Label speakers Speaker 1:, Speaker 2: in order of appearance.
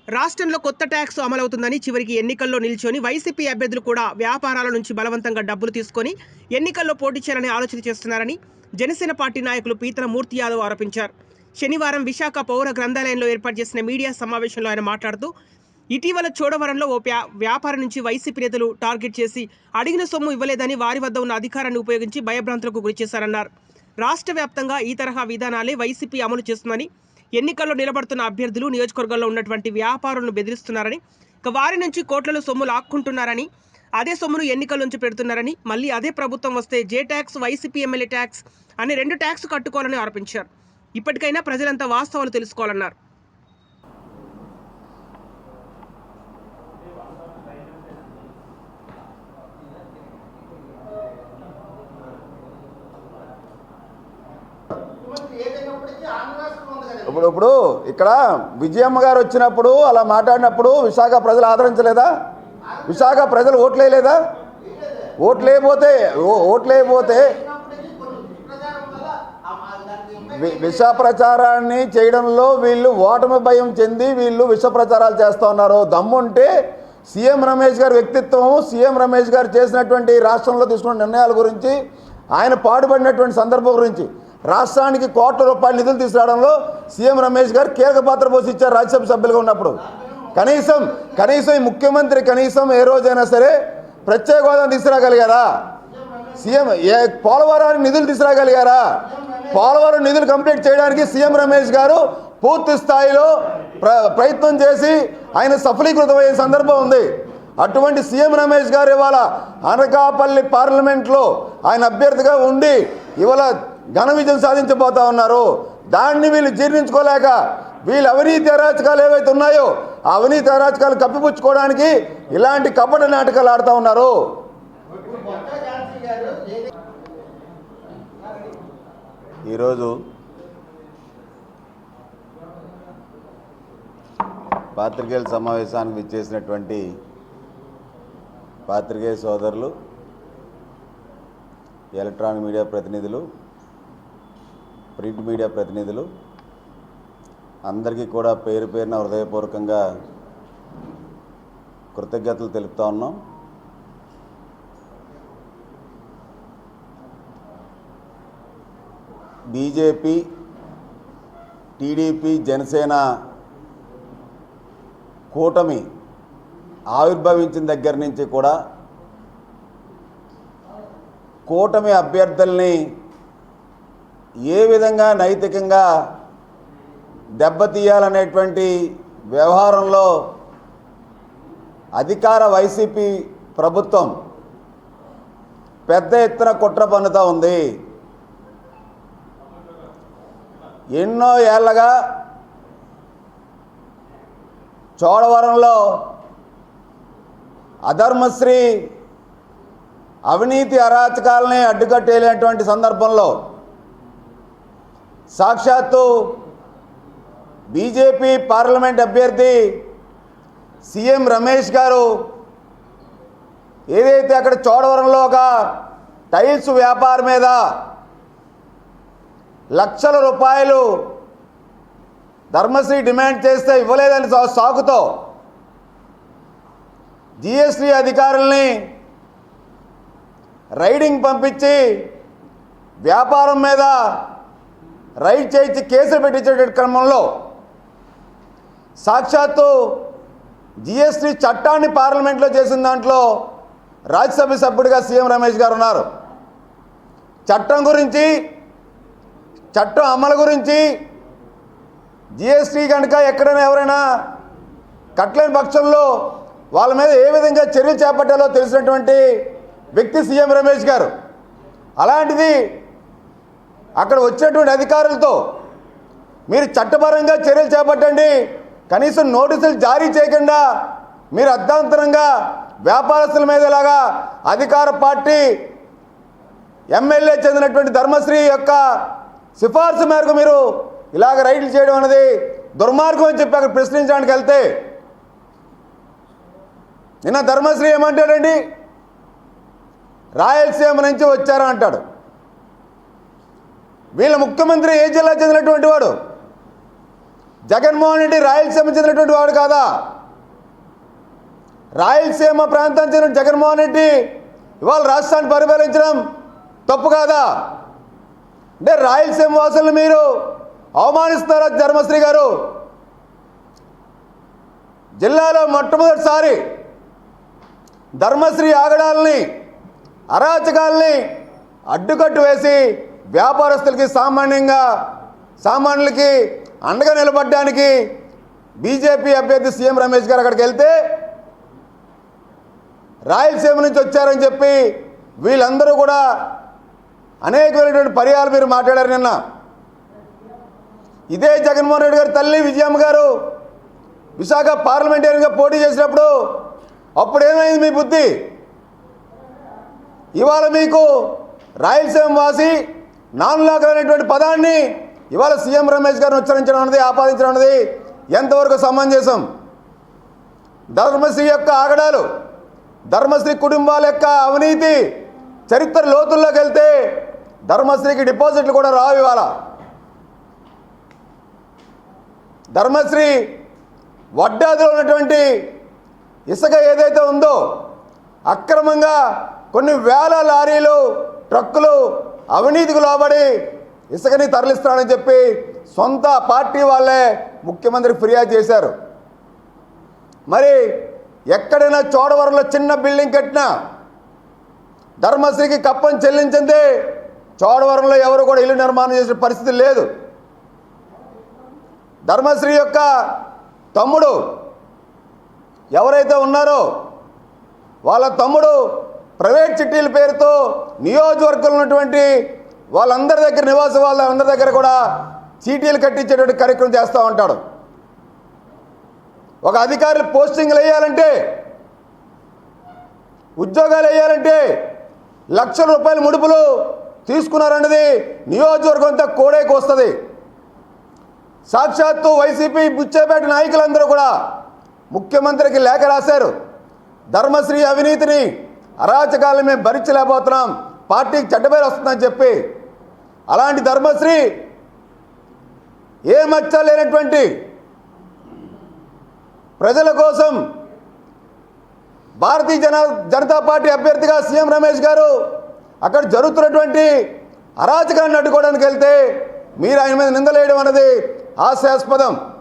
Speaker 1: రాష్ట్రంలో కొత్త ట్యాక్స్ అమలవుతుందని చివరికి ఎన్నికల్లో నిల్చొని వైసీపీ అభ్యర్థులు కూడా వ్యాపారాల నుంచి బలవంతంగా డబ్బులు తీసుకొని ఎన్నికల్లో పోటీ చేయాలని ఆలోచన చేస్తున్నారని జనసేన పార్టీ నాయకులు పీతల మూర్తి యాదవ్ ఆరోపించారు. శనివారం విశాఖ పౌర గ్రంథాలయంలో ఏర్పాటు చేసిన మీడియా సమావేశంలో ఆయన మాట్లాడుతూ, ఇటీవల చోడవరంలో ఓ వ్యాపారం నుంచి వైసీపీ నేతలు టార్గెట్ చేసి అడిగిన సొమ్ము ఇవ్వలేదని వారి వద్ద ఉన్న అధికారాన్ని ఉపయోగించి భయభ్రాంతులకు గురిచేశారన్నారు. రాష్ట్ర వ్యాప్తంగా ఈ తరహా విధానాలే వైసీపీ అమలు చేస్తుందని, ఎన్నికల్లో నిలబడుతున్న అభ్యర్థులు నియోజకవర్గాల్లో ఉన్నటువంటి వ్యాపారులను బెదిరిస్తున్నారని, వారి నుంచి కోట్లలో సొమ్ము లాక్కుంటున్నారని, అదే సొమ్మును ఎన్నికల నుంచి పెడుతున్నారని, మళ్ళీ అదే ప్రభుత్వం వస్తే J tax, YCP MLA tax అనే 2 ట్యాక్స్ కట్టుకోవాలని ఆరోపించారు. ఇప్పటికైనా ప్రజలంతా వాస్తవాలు తెలుసుకోవాలన్నారు.
Speaker 2: ఇప్పుడు ఇక్కడ విజయమ్మ గారు వచ్చినప్పుడు అలా మాట్లాడినప్పుడు విశాఖ ప్రజలు ఆదరించలేదా? విశాఖ ప్రజలు ఓట్లేయలేదా? ఓట్లేయపోతే విష ప్రచారాన్ని చేయడంలో వీళ్ళు ఓటమి భయం చెంది వీళ్ళు విష ప్రచారాలు చేస్తూ ఉన్నారు. దమ్ముంటే సీఎం రమేష్ గారి వ్యక్తిత్వం, సీఎం రమేష్ గారు చేసినటువంటి రాష్ట్రంలో తీసుకున్న నిర్ణయాల గురించి, ఆయన పాటుపడినటువంటి సందర్భం గురించి, రాష్ట్రానికి కోట్ల రూపాయల నిధులు తీసుకురావడంలో సీఎం రమేష్ గారు కీలక పాత్ర పోషించారు రాజ్యసభ సభ్యులుగా ఉన్నప్పుడు. కనీసం ఈ ముఖ్యమంత్రి కనీసం ఏ రోజైనా సరే ప్రత్యేక హోదా తీసుకురాగలిగారా? సీఎం పోలవరానికి నిధులు తీసుకురాగలిగారా? పోలవరం నిధులు కంప్లీట్ చేయడానికి సీఎం రమేష్ గారు పూర్తి స్థాయిలో ప్రయత్నం చేసి ఆయన సఫలీకృతమయ్యే సందర్భం ఉంది. అటువంటి సీఎం రమేష్ గారు ఇవాళ అనకాపల్లి పార్లమెంట్లో ఆయన అభ్యర్థిగా ఉండి ఇవాళ ఘన విజయం సాధించబోతా ఉన్నారు. దాన్ని వీళ్ళు జీర్ణించుకోలేక వీళ్ళు అవినీతి అరాచకాలు ఏవైతే ఉన్నాయో ఆ అవినీతి అరాచకాలు కప్పిపుచ్చుకోవడానికి ఇలాంటి కపట నాటకాలు ఆడుతూ ఉన్నారు. ఈరోజు పాత్రికేయుల సమావేశానికి విచ్చేసినటువంటి పాత్రికేయ సోదరులు, ఎలక్ట్రానిక్ మీడియా ప్రతినిధులు, ప్రింట్ మీడియా ప్రతినిధులు అందరికీ కూడా పేరు పేరున హృదయపూర్వకంగా కృతజ్ఞతలు తెలుపుతా ఉన్నాం. బీజేపీ, టీడీపీ, జనసేన కూటమి ఆవిర్భవించిన దగ్గర నుంచి కూడా కూటమి అభ్యర్థుల్ని ఏ విధంగా నైతికంగా దెబ్బతీయాలనేటువంటి వ్యవహారంలో అధికార వైసీపీ ప్రభుత్వం పెద్ద ఎత్తున కుట్ర పన్నుతూ ఉంది. ఎన్నో ఏళ్లగా చోడవరంలో అధర్మశ్రీ అవినీతి అరాచకాలని అడ్డుకట్టేలేటువంటి సందర్భంలో సాక్షాత్తు బీజేపీ పార్లమెంట్ అభ్యర్థి సీఎం రమేష్ గారు ఏదైతే అక్కడ చోడవరంలో ఒక టైల్స్ వ్యాపారం మీద లక్షల రూపాయలు ధర్మశ్రీ డిమాండ్ చేస్తే ఇవ్వలేదని సాకుతో జిఎస్టీ అధికారుల్ని రైడింగ్ పంపించి వ్యాపారం మీద రైడ్ చేయించి కేసులు పెట్టించే క్రమంలో సాక్షాత్తు జిఎస్టీ చట్టాన్ని పార్లమెంట్లో చేసిన దాంట్లో రాజ్యసభ సభ్యుడిగా సీఎం రమేష్ గారు ఉన్నారు. చట్టం గురించి, చట్టం అమలు గురించి, జిఎస్టీ కనుక ఎక్కడైనా ఎవరైనా కట్టలేని పక్షంలో వాళ్ళ మీద ఏ విధంగా చర్యలు చేపట్టాలో తెలిసినటువంటి వ్యక్తి సీఎం రమేష్ గారు. అలాంటిది అక్కడ వచ్చినటువంటి అధికారులతో మీరు చట్టపరంగా చర్యలు చేపట్టండి, కనీసం నోటీసులు జారీ చేయకుండా మీరు అర్ధాంతరంగా వ్యాపారస్తుల మీద ఇలాగా అధికార పార్టీ ఎమ్మెల్యే చెందినటువంటి ధర్మశ్రీ యొక్క సిఫార్సు మేరకు మీరు ఇలాగ రైడ్లు చేయడం అనేది దుర్మార్గం అని చెప్పి అక్కడ ప్రశ్నించడానికి వెళ్తే నిన్న ధర్మశ్రీ ఏమంటాడండి? రాయలసీమ నుంచి వచ్చారు అంటాడు. వీళ్ళ ముఖ్యమంత్రి ఏ జిల్లా చెందినటువంటి వాడు? జగన్మోహన్ రెడ్డి రాయలసీమ చెందినటువంటి వాడు కాదా? రాయలసీమ ప్రాంతానికి చెందిన జగన్మోహన్ రెడ్డి ఇవాళ రాష్ట్రాన్ని పరిపాలించడం తప్పు కాదా? అంటే రాయలసీమ వాసులను మీరు అవమానిస్తున్నారా? ధర్మశ్రీ గారు జిల్లాలో మొట్టమొదటిసారి ధర్మశ్రీ ఆగడాలని, అరాచకాలని అడ్డుకట్టు వేసి వ్యాపారస్తులకి, సామాన్యులకి అండగా నిలబడడానికి బీజేపీ అభ్యర్థి సీఎం రమేష్ గారు అక్కడికి వెళ్తే రాయలసీమ నుంచి వచ్చారని చెప్పి వీళ్ళందరూ కూడా అనేకమైనటువంటి పర్యాలు మీరు మాట్లాడారు. నిన్న ఇదే జగన్మోహన్ రెడ్డి గారి తల్లి విజయమ్మ గారు విశాఖ పార్లమెంటేరియన్గా పోటీ చేసినప్పుడు అప్పుడు ఏమైంది మీ బుద్ధి? ఇవాళ మీకు రాయలసీమ వాసి నాన్-లోకల్ అనేటువంటి పదాన్ని ఇవాళ సీఎం రమేష్ గారిని ఉచ్చరించడం అన్నది, ఆపాదించడం అన్నది ఎంతవరకు సమంజసం? ధర్మశ్రీ యొక్క ఆగడాలు, ధర్మశ్రీ కుటుంబాల యొక్క అవినీతి చరిత్ర లోతుల్లోకి వెళ్తే ధర్మశ్రీకి డిపాజిట్లు కూడా రావు. ఇవాళ ధర్మశ్రీ వడ్డాదిలో ఉన్నటువంటి ఇసుక ఏదైతే ఉందో అక్రమంగా కొన్ని వేల లారీలు, ట్రక్కులు అవినీతికి లోబడి ఇసుకని తరలిస్తున్నాడని చెప్పి సొంత పార్టీ వాళ్ళే ముఖ్యమంత్రికి ఫిర్యాదు చేశారు. మరి ఎక్కడైనా చోడవరంలో చిన్న బిల్డింగ్ కట్టినా ధర్మశ్రీకి కప్పం చెల్లించింది చోడవరంలో ఎవరు కూడా ఇల్లు నిర్మాణం చేసిన పరిస్థితి లేదు. ధర్మశ్రీ యొక్క తమ్ముడు ఎవరైతే ఉన్నారో వాళ్ళ తమ్ముడు ప్రైవేట్ చిట్టీల పేరుతో నియోజకవర్గంలో ఉన్నటువంటి వాళ్ళందరి దగ్గర, నివాస వాళ్ళందరి దగ్గర కూడా చీటీలు కట్టించేటువంటి కార్యక్రమం చేస్తూ ఉంటాడు. ఒక అధికారులు పోస్టింగ్లు వేయాలంటే, ఉద్యోగాలు వేయాలంటే లక్షల రూపాయల ముడుపులు తీసుకున్నారన్నది నియోజకవర్గం అంతా కోడేకి వస్తుంది. సాక్షాత్తు వైసీపీ బుచ్చేపేట నాయకులందరూ కూడా ముఖ్యమంత్రికి లేఖ రాశారు. ధర్మశ్రీ అవినీతిని, అరాచకాలను మేము భరించలేకపోతున్నాం, పార్టీకి చెడ్డపేరు వస్తుందని చెప్పి. అలాంటి ధర్మశ్రీ ఏ మచ్చ లేనటువంటి ప్రజల కోసం భారతీయ జనతా పార్టీ అభ్యర్థిగా సీఎం రమేష్ గారు అక్కడ జరుగుతున్నటువంటి అరాచకాన్ని అడ్డుకోవడానికి వెళ్తే మీరు ఆయన మీద నిందలేయడం అన్నది హాస్యాస్పదం.